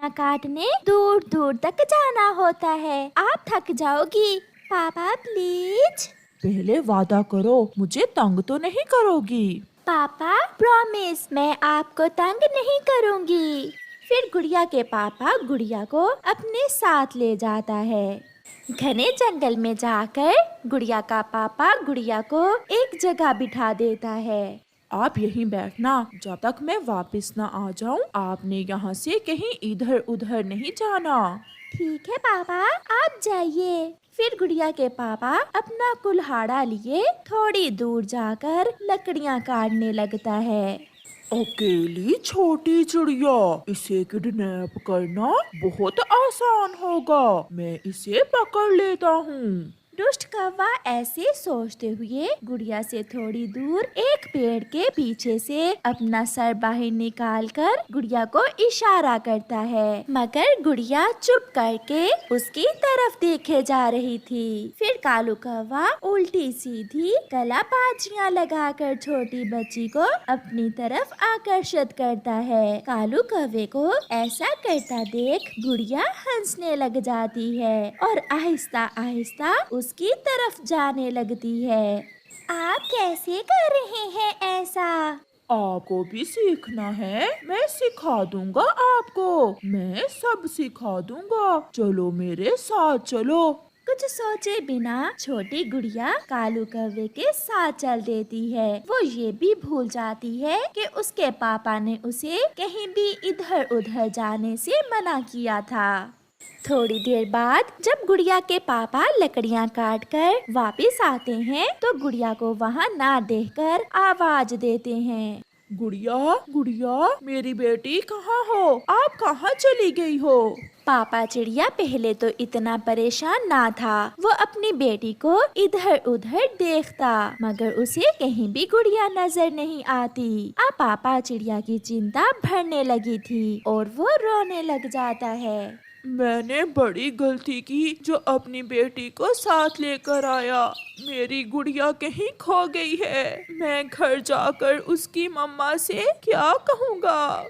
लकड़ियाँ काटने दूर दूर तक जाना होता है। आप थक जाओगी। पापा प्लीज। पहले वादा करो, मुझे तंग तो नहीं करोगी। पापा प्रॉमिस, मैं आपको तंग नहीं करूँगी। फिर गुड़िया के पापा गुड़िया को अपने साथ ले जाता है। घने जंगल में जाकर गुड़िया का पापा गुड़िया को एक जगह बिठा देता है। आप यहीं बैठना जब तक मैं वापस न आ जाऊं। आपने यहाँ से कहीं इधर उधर नहीं जाना। ठीक है पापा, आप जाइए। फिर गुड़िया के पापा अपना कुल्हाड़ा लिए थोड़ी दूर जाकर लकड़ियाँ काटने लगता है। अकेली छोटी चिड़िया, इसे किडनैप करना बहुत आसान होगा। मैं इसे पकड़ लेता हूँ। दुष्ट कौवा ऐसे सोचते हुए गुड़िया से थोड़ी दूर एक पेड़ के पीछे से अपना सर बाहर निकालकर गुड़िया को इशारा करता है, मगर गुड़िया चुप करके उसकी तरफ देखे जा रही थी। फिर कालू कौवा उल्टी सीधी कलाबाजियाँ लगाकर छोटी बच्ची को अपनी तरफ आकर्षित करता है। कालू कौवे को ऐसा करता देख गुड़िया हंसने लग जाती है और आहिस्ता आहिस्ता उसकी तरफ जाने लगती है। आप कैसे कर रहे हैं ऐसा? आपको भी सीखना है? मैं सिखा दूंगा आपको। मैं सब सिखा दूंगा। चलो मेरे साथ चलो। कुछ सोचे बिना छोटी गुड़िया कालू कौवे के साथ चल देती है। वो ये भी भूल जाती है कि उसके पापा ने उसे कहीं भी इधर उधर जाने से मना किया था। थोड़ी देर बाद जब गुड़िया के पापा लकड़ियाँ काट कर वापिस आते हैं तो गुड़िया को वहाँ ना देखकर आवाज देते हैं। गुड़िया, गुड़िया, मेरी बेटी कहाँ हो? आप कहाँ चली गई हो? पापा चिड़िया पहले तो इतना परेशान ना था। वो अपनी बेटी को इधर उधर देखता, मगर उसे कहीं भी गुड़िया नजर नहीं आती। अब पापा चिड़िया की चिंता बढ़ने लगी थी और वो रोने लग जाता है। मैंने बड़ी गलती की जो अपनी बेटी को साथ लेकर आया। मेरी गुड़िया कहीं खो गई है। मैं घर जाकर उसकी मम्मा से क्या कहूँगा?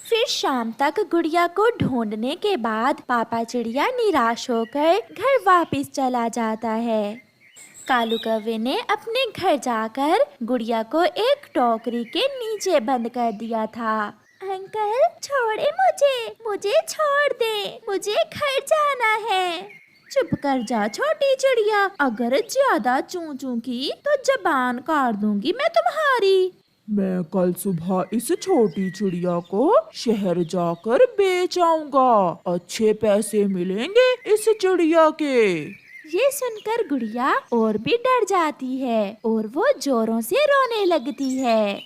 फिर शाम तक गुड़िया को ढूंढने के बाद पापा चिड़िया निराश होकर घर वापस चला जाता है। कालू कौवे ने अपने घर जाकर गुड़िया को एक टोकरी के नीचे बंद कर दिया था। अंकल छोड़े मुझे छोड़ दे, मुझे घर जाना है। चुप कर जा छोटी चिड़िया, अगर ज्यादा चूं चूं की तो जबान काट दूंगी मैं तुम्हारी। मैं कल सुबह इस छोटी चिड़िया को शहर जाकर बेच आऊंगा। अच्छे पैसे मिलेंगे इस चिड़िया के। ये सुनकर गुड़िया और भी डर जाती है और वो जोरों से रोने लगती है।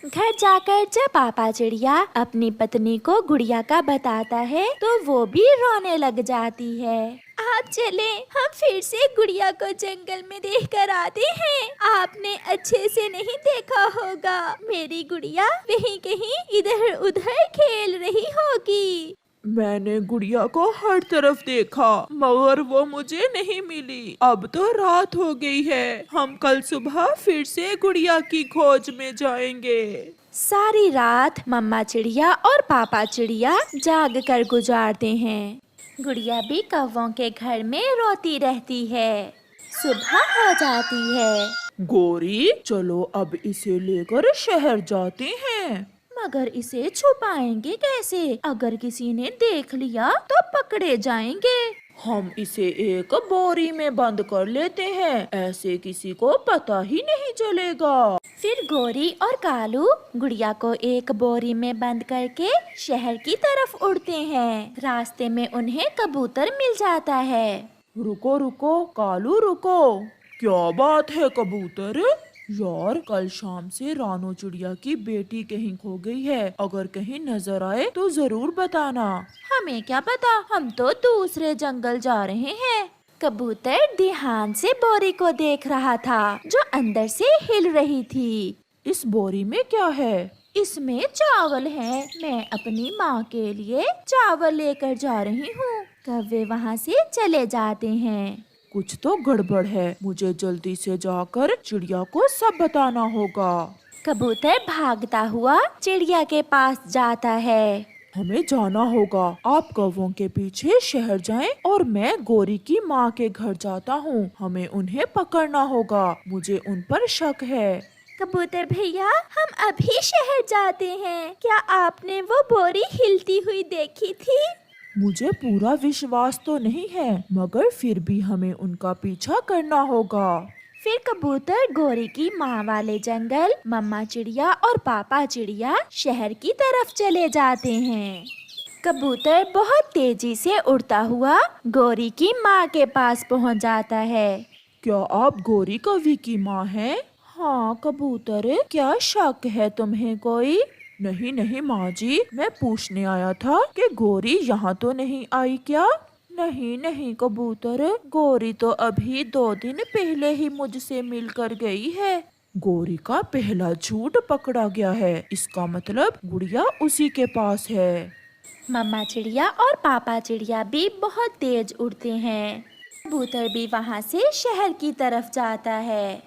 घर जाकर जब पापा चिड़िया अपनी पत्नी को गुड़िया का बताता है तो वो भी रोने लग जाती है। आप चले, हम फिर से गुड़िया को जंगल में देख कर आते हैं। आपने अच्छे से नहीं देखा होगा, मेरी गुड़िया वहीं कहीं इधर उधर खेल रही होगी। मैंने गुड़िया को हर तरफ देखा मगर वो मुझे नहीं मिली। अब तो रात हो गई है। हम कल सुबह फिर से गुड़िया की खोज में जाएंगे। सारी रात मम्मा चिड़िया और पापा चिड़िया जाग कर गुजारते हैं। गुड़िया भी कौवों के घर में रोती रहती है। सुबह हो जाती है। गोरी, चलो अब इसे लेकर शहर जाते हैं। मगर इसे छुपाएंगे कैसे? अगर किसी ने देख लिया तो पकड़े जाएंगे। हम इसे एक बोरी में बंद कर लेते हैं, ऐसे किसी को पता ही नहीं चलेगा। फिर गोरी और कालू गुड़िया को एक बोरी में बंद करके शहर की तरफ उड़ते हैं। रास्ते में उन्हें कबूतर मिल जाता है। रुको रुको कालू, रुको। क्या बात है कबूतर? यार, कल शाम से रानो चिड़िया की बेटी कहीं खो गई है। अगर कहीं नजर आए तो जरूर बताना। हमें क्या पता, हम तो दूसरे जंगल जा रहे हैं। कबूतर ध्यान से बोरी को देख रहा था जो अंदर से हिल रही थी। इस बोरी में क्या है? इसमें चावल है। मैं अपनी माँ के लिए चावल लेकर जा रही हूँ। कौवे वहाँ से चले जाते हैं। कुछ तो गड़बड़ है। मुझे जल्दी से जाकर चिड़िया को सब बताना होगा। कबूतर भागता हुआ चिड़िया के पास जाता है। हमें जाना होगा। आप कौवों के पीछे शहर जाएं और मैं गोरी की माँ के घर जाता हूँ। हमें उन्हें पकड़ना होगा, मुझे उन पर शक है। कबूतर भैया, हम अभी शहर जाते हैं। क्या आपने वो बोरी हिलती हुई देखी थी? मुझे पूरा विश्वास तो नहीं है, मगर फिर भी हमें उनका पीछा करना होगा। फिर कबूतर गोरी की माँ वाले जंगल, मम्मा चिड़िया और पापा चिड़िया शहर की तरफ चले जाते हैं। कबूतर बहुत तेजी से उड़ता हुआ गोरी की माँ के पास पहुँच जाता है। क्या आप गोरी कवि की माँ हैं? हाँ कबूतर, क्या शक है तुम्हें कोई? नहीं नहीं माँ जी, मैं पूछने आया था कि गोरी यहाँ तो नहीं आई क्या? नहीं नहीं कबूतर, गोरी तो अभी 2 दिन पहले ही मुझसे मिलकर गई है। गोरी का पहला झूठ पकड़ा गया है, इसका मतलब गुड़िया उसी के पास है। मम्मा चिड़िया और पापा चिड़िया भी बहुत तेज उड़ते हैं। कबूतर भी वहाँ से शहर की तरफ जाता है।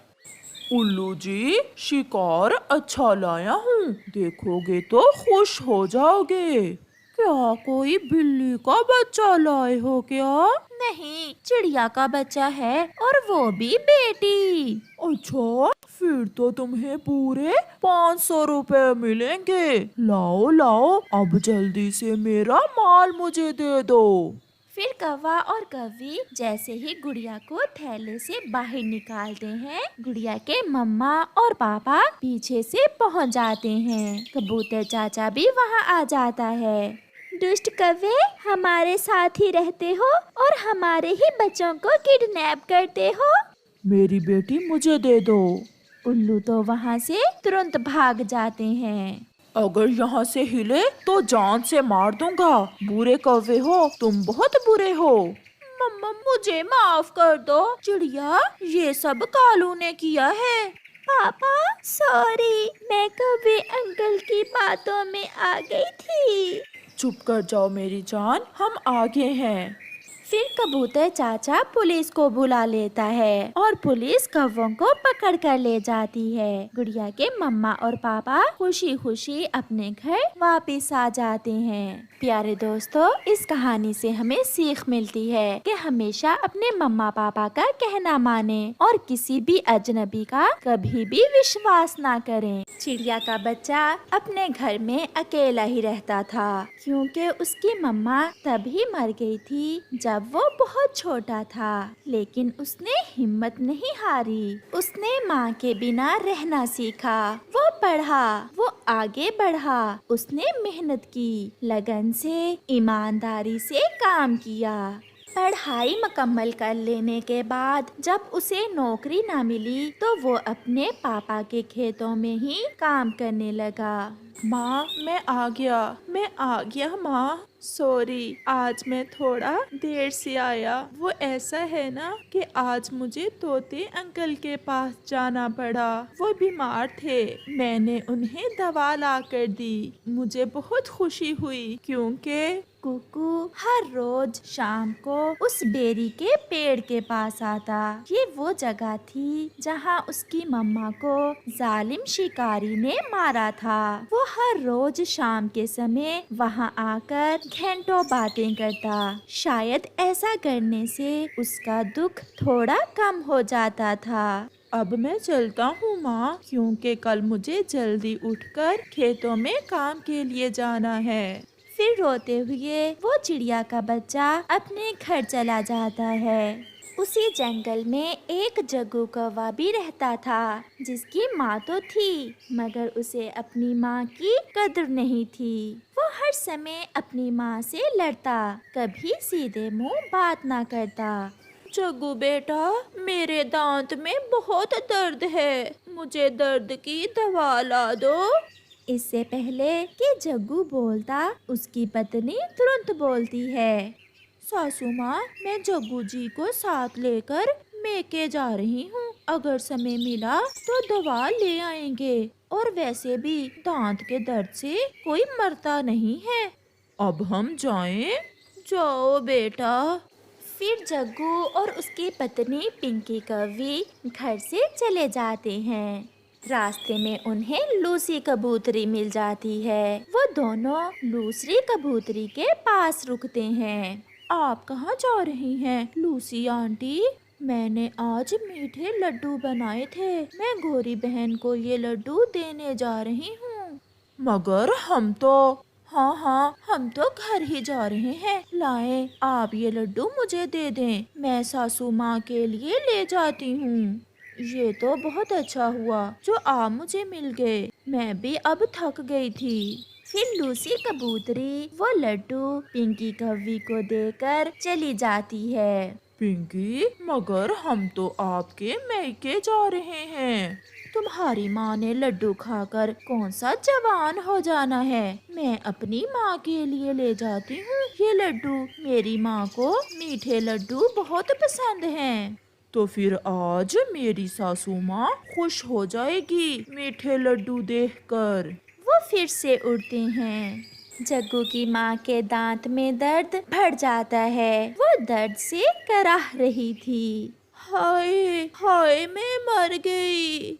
उल्लू जी, शिकार अच्छा लाया हूँ, देखोगे तो खुश हो जाओगे। क्या कोई बिल्ली का बच्चा लाए हो क्या? नहीं, चिड़िया का बच्चा है और वो भी बेटी। अच्छा, फिर तो तुम्हें पूरे 500 रुपए मिलेंगे। लाओ लाओ, अब जल्दी से मेरा माल मुझे दे दो। फिर कौवा और कौवी जैसे ही गुड़िया को थैले से बाहर निकालते हैं, गुड़िया के मम्मा और पापा पीछे से पहुंच जाते हैं। कबूतर चाचा भी वहां आ जाता है। दुष्ट कौवे, हमारे साथ ही रहते हो और हमारे ही बच्चों को किडनैप करते हो। मेरी बेटी मुझे दे दो। उल्लू तो वहां से तुरंत भाग जाते हैं। अगर यहाँ से हिले तो जान से मार दूंगा। बुरे कौवे हो तुम, बहुत बुरे हो। मम्मा, मुझे माफ कर दो। चिड़िया, ये सब कालू ने किया है। पापा सॉरी, मैं कभी अंकल की बातों में आ गई थी। चुप कर जाओ मेरी जान, हम आगे हैं। फिर कबूतर चाचा पुलिस को बुला लेता है और पुलिस कौवों को पकड़ कर ले जाती है। गुड़िया के मम्मा और पापा खुशी खुशी अपने घर वापस आ जाते हैं। प्यारे दोस्तों, इस कहानी से हमें सीख मिलती है कि हमेशा अपने मम्मा पापा का कहना माने और किसी भी अजनबी का कभी भी विश्वास ना करें। चिड़िया का बच्चा अपने घर में अकेला ही रहता था, क्योंकि उसकी मम्मा तभी मर गई थी जब वो बहुत छोटा था। लेकिन उसने हिम्मत नहीं हारी। उसने माँ के बिना रहना सीखा। वो पढ़ा, वो आगे बढ़ा। उसने मेहनत की, लगन से, ईमानदारी से काम किया। पढ़ाई मुकम्मल कर लेने के बाद जब उसे नौकरी ना मिली तो वो अपने पापा के खेतों में ही काम करने लगा। माँ मैं आ गया माँ। सॉरी, आज मैं थोड़ा देर से आया। वो ऐसा है ना कि आज मुझे तोते अंकल के पास जाना पड़ा। वो बीमार थे, मैंने उन्हें दवा ला कर दी। मुझे बहुत खुशी हुई क्योंकि कुकू हर रोज शाम को उस बेरी के पेड़ के पास आता। ये वो जगह थी जहाँ उसकी मम्मा को जालिम शिकारी ने मारा था। वो हर रोज शाम के समय वहाँ आकर घंटों बातें करता। शायद ऐसा करने से उसका दुख थोड़ा कम हो जाता था। अब मैं चलता हूँ माँ, क्योंकि कल मुझे जल्दी उठकर खेतों में काम के लिए जाना है। फिर रोते हुए वो चिड़िया का बच्चा अपने घर चला जाता है। उसी जंगल में एक जग्गू कौवा भी रहता था, जिसकी माँ तो थी मगर उसे अपनी माँ की कदर नहीं थी। वो हर समय अपनी माँ से लड़ता, कभी सीधे मुंह बात ना करता। जग्गू बेटा, मेरे दांत में बहुत दर्द है, मुझे दर्द की दवा ला दो। इससे पहले कि जग्गू बोलता, उसकी पत्नी तुरंत बोलती है, सासू माँ, मैं जग्गू जी को साथ लेकर मेके जा रही हूँ। अगर समय मिला तो दवा ले आएंगे, और वैसे भी दांत के दर्द से कोई मरता नहीं है। अब हम जाएं? जाओ बेटा। फिर जग्गू और उसकी पत्नी पिंकी कौवी घर से चले जाते हैं। रास्ते में उन्हें लूसी कबूतरी मिल जाती है। वो दोनों लूसी कबूतरी के पास रुकते हैं। आप कहाँ जा रही हैं, लूसी आंटी? मैंने आज मीठे लड्डू बनाए थे। मैं गौरी बहन को ये लड्डू देने जा रही हूँ। मगर हम तो। हाँ हाँ, हम तो घर ही जा रहे हैं। लाएं, आप ये लड्डू मुझे दे दें, मैं सासू माँ के लिए ले जाती हूँ। ये तो बहुत अच्छा हुआ जो आप मुझे मिल गए, मैं भी अब थक गई थी। फिर लूसी कबूतरी वो लड्डू पिंकी कौवी को देकर चली जाती है। पिंकी, मगर हम तो आपके मैके जा रहे हैं। तुम्हारी माँ ने लड्डू खाकर कौन सा जवान हो जाना है। मैं अपनी माँ के लिए ले जाती हूँ ये लड्डू। मेरी माँ को मीठे लड्डू बहुत पसंद हैं। तो फिर आज मेरी सासू माँ खुश हो जाएगी मीठे लड्डू देखकर। वो फिर से उड़ते हैं। जग्गू की माँ के दांत में दर्द बढ़ जाता है। वो दर्द से कराह रही थी। हाय हाय, मैं मर गई।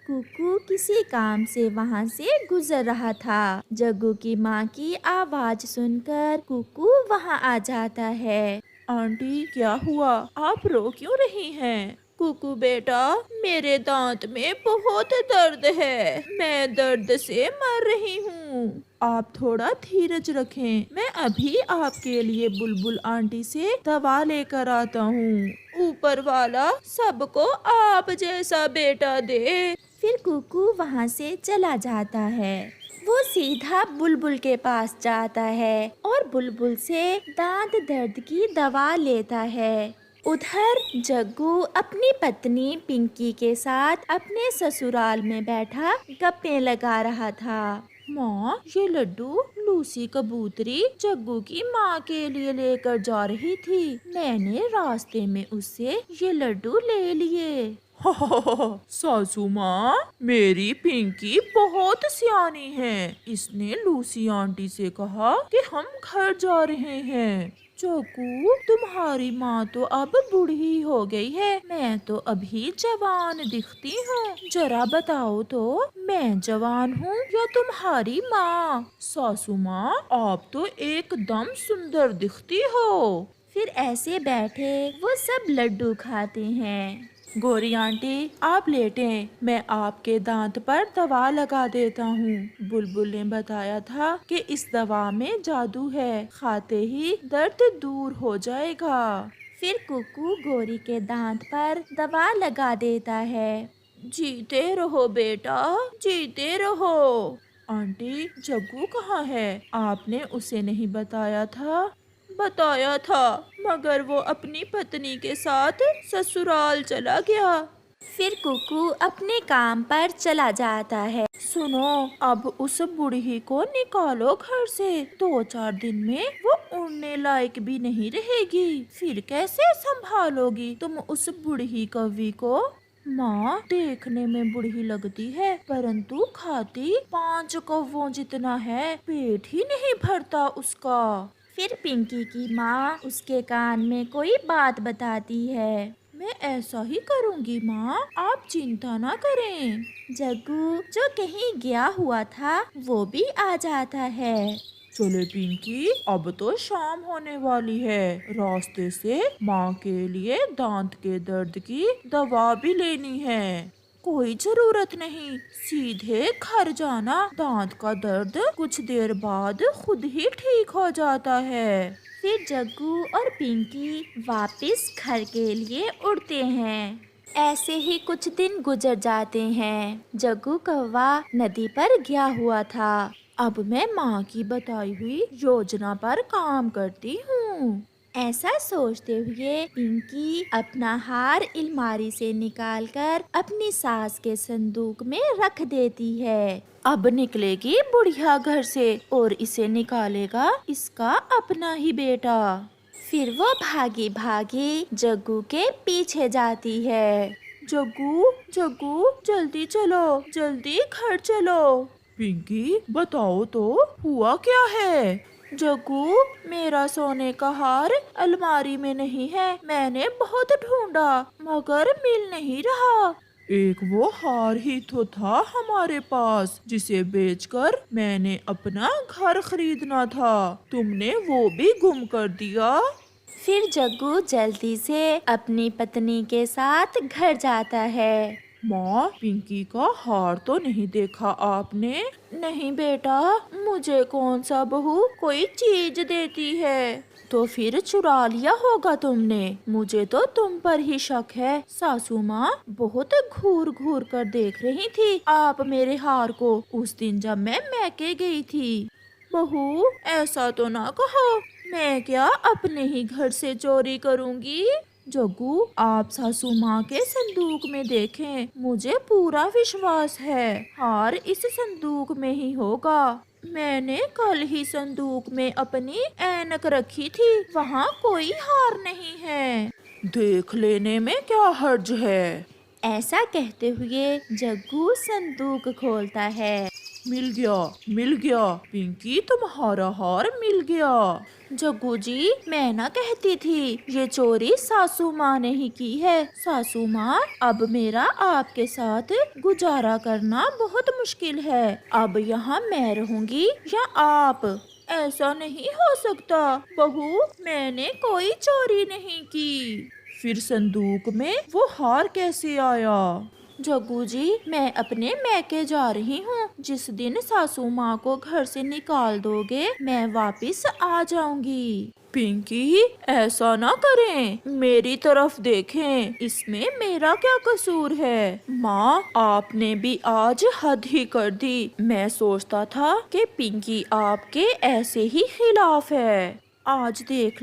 कुकू किसी काम से वहाँ से गुजर रहा था। जग्गू की माँ की आवाज सुनकर कुकू वहाँ आ जाता है। आंटी, क्या हुआ? आप रो क्यों रही हैं? कुकू बेटा, मेरे दांत में बहुत दर्द है, मैं दर्द से मर रही हूँ। आप थोड़ा धीरज रखें, मैं अभी आपके लिए बुलबुल आंटी से दवा लेकर आता हूँ। ऊपर वाला सबको आप जैसा बेटा दे। फिर कुकू वहाँ से चला जाता है। वो सीधा बुलबुल के पास जाता है और बुलबुल से दांत दर्द की दवा लेता है। उधर जग्गू अपनी पत्नी पिंकी के साथ अपने ससुराल में बैठा गप्पे लगा रहा था। माँ, ये लड्डू लूसी कबूतरी जग्गू की माँ के लिए लेकर जा रही थी। मैंने रास्ते में उससे ये लड्डू ले लिए। सासू माँ, मेरी पिंकी बहुत सियानी है। इसने लूसी आंटी से कहा कि हम घर जा रहे हैं। जग्गू, तुम्हारी माँ तो अब बूढ़ी हो गई है, मैं तो अभी जवान दिखती हूँ। जरा बताओ तो, मैं जवान हूँ या तुम्हारी माँ? सासू माँ, आप तो एकदम सुंदर दिखती हो। फिर ऐसे बैठे वो सब लड्डू खाते हैं। गौरी आंटी, आप लेटें, मैं आपके दांत पर दवा लगा देता हूँ। बुलबुल ने बताया था कि इस दवा में जादू है, खाते ही दर्द दूर हो जाएगा। फिर कुकू गौरी के दांत पर दवा लगा देता है। जीते रहो बेटा, जीते रहो। आंटी, जग्गू कहाँ है? आपने उसे नहीं बताया था? बताया था, मगर वो अपनी पत्नी के साथ ससुराल चला गया। फिर कुकू अपने काम पर चला जाता है। सुनो, अब उस बूढ़ी को निकालो घर से। 2-4 दिन में वो उड़ने लायक भी नहीं रहेगी। फिर कैसे संभालोगी तुम उस बूढ़ी कौवी को? माँ, देखने में बूढ़ी लगती है, परंतु खाती 5 कौवों जितना है। पेट ही नहीं भरता उसका। फिर पिंकी की माँ उसके कान में कोई बात बताती है। मैं ऐसा ही करूँगी माँ, आप चिंता ना करें। जग्गू जो कहीं गया हुआ था वो भी आ जाता है। चले पिंकी, अब तो शाम होने वाली है। रास्ते से माँ के लिए दांत के दर्द की दवा भी लेनी है। कोई जरूरत नहीं, सीधे घर जाना। दांत का दर्द कुछ देर बाद खुद ही ठीक हो जाता है। फिर जग्गू और पिंकी वापस घर के लिए उड़ते हैं। ऐसे ही कुछ दिन गुजर जाते हैं। जग्गू कौवा नदी पर गया हुआ था। अब मैं माँ की बताई हुई योजना पर काम करती हूँ। ऐसा सोचते हुए पिंकी अपना हार अलमारी से निकालकर अपनी सास के संदूक में रख देती है। अब निकलेगी बुढ़िया घर से और इसे निकालेगा इसका अपना ही बेटा। फिर वो भागी भागी जग्गू के पीछे जाती है। जग्गू, जग्गू, जल्दी चलो, जल्दी घर चलो। पिंकी, बताओ तो हुआ क्या है? जग्गू, मेरा सोने का हार अलमारी में नहीं है। मैंने बहुत ढूंढा मगर मिल नहीं रहा। एक वो हार ही तो था हमारे पास जिसे बेचकर मैंने अपना घर खरीदना था। तुमने वो भी गुम कर दिया। फिर जग्गू जल्दी से अपनी पत्नी के साथ घर जाता है। माँ, पिंकी का हार तो नहीं देखा आपने? नहीं बेटा, मुझे कौन सा बहू कोई चीज देती है। तो फिर चुरा लिया होगा तुमने। मुझे तो तुम पर ही शक है। सासू माँ बहुत घूर घूर कर देख रही थी आप मेरे हार को उस दिन जब मैं मैके गई थी। बहू, ऐसा तो ना कहो। मैं क्या अपने ही घर से चोरी करूँगी? जग्गू, आप सासू माँ के संदूक में देखें, मुझे पूरा विश्वास है हार इस संदूक में ही होगा। मैंने कल ही संदूक में अपनी ऐनक रखी थी, वहाँ कोई हार नहीं है। देख लेने में क्या हर्ज है। ऐसा कहते हुए जग्गू संदूक खोलता है। मिल गया, मिल गया, पिंकी तुम्हारा हार मिल गया। जग्गू जी, मैं ना कहती थी ये चोरी सासू माँ ने ही की है। सासू माँ, अब मेरा आपके साथ गुजारा करना बहुत मुश्किल है। अब यहाँ मैं रहूँगी या आप? ऐसा नहीं हो सकता बहू, मैंने कोई चोरी नहीं की। फिर संदूक में वो हार कैसे आया? जग्गू जी, मैं अपने मैके जा रही हूँ। जिस दिन सासू माँ को घर से निकाल दोगे, मैं वापस आ जाऊंगी। पिंकी, ऐसा ना करें, मेरी तरफ देखें, इसमें मेरा क्या कसूर है? माँ, आपने भी आज हद ही कर दी। मैं सोचता था कि पिंकी आपके ऐसे ही खिलाफ है। आज देख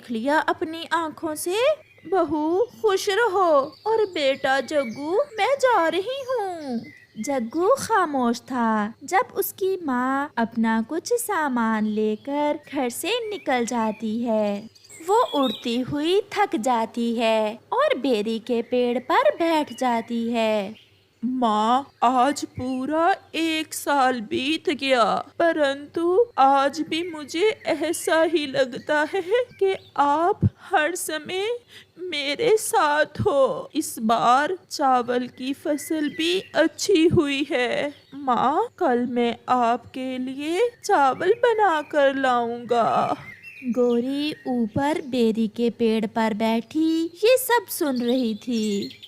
लिया अपनी आँखों से। बहू खुश रहो। और बेटा जग्गू, मैं जा रही हूँ। जग्गू खामोश था जब उसकी माँ अपना कुछ सामान लेकर घर से निकल जाती है। वो उड़ती हुई थक जाती है और बेरी के पेड़ पर बैठ जाती है। माँ, आज पूरा 1 साल बीत गया, परंतु आज भी मुझे ऐसा ही लगता है कि आप हर समय मेरे साथ हो। इस बार चावल की फसल भी अच्छी हुई है। माँ, कल मैं आपके लिए चावल बना कर लाऊंगा। गोरी ऊपर बेरी के पेड़ पर बैठी ये सब सुन रही थी।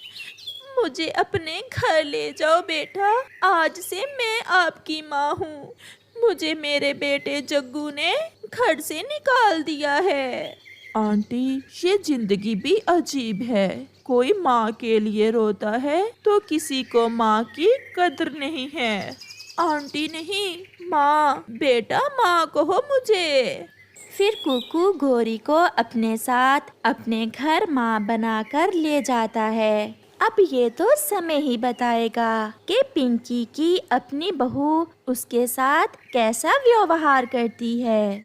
मुझे अपने घर ले जाओ बेटा, आज से मैं आपकी माँ हूँ। मुझे मेरे बेटे जग्गू ने घर से निकाल दिया है। आंटी, ये जिंदगी भी अजीब है। कोई माँ के लिए रोता है तो किसी को माँ की कदर नहीं है। आंटी नहीं, माँ, बेटा माँ कहो मुझे। फिर कुकू गोरी को अपने साथ अपने घर माँ बनाकर ले जाता है। अब ये तो समय ही बताएगा कि पिंकी की अपनी बहू उसके साथ कैसा व्यवहार करती है।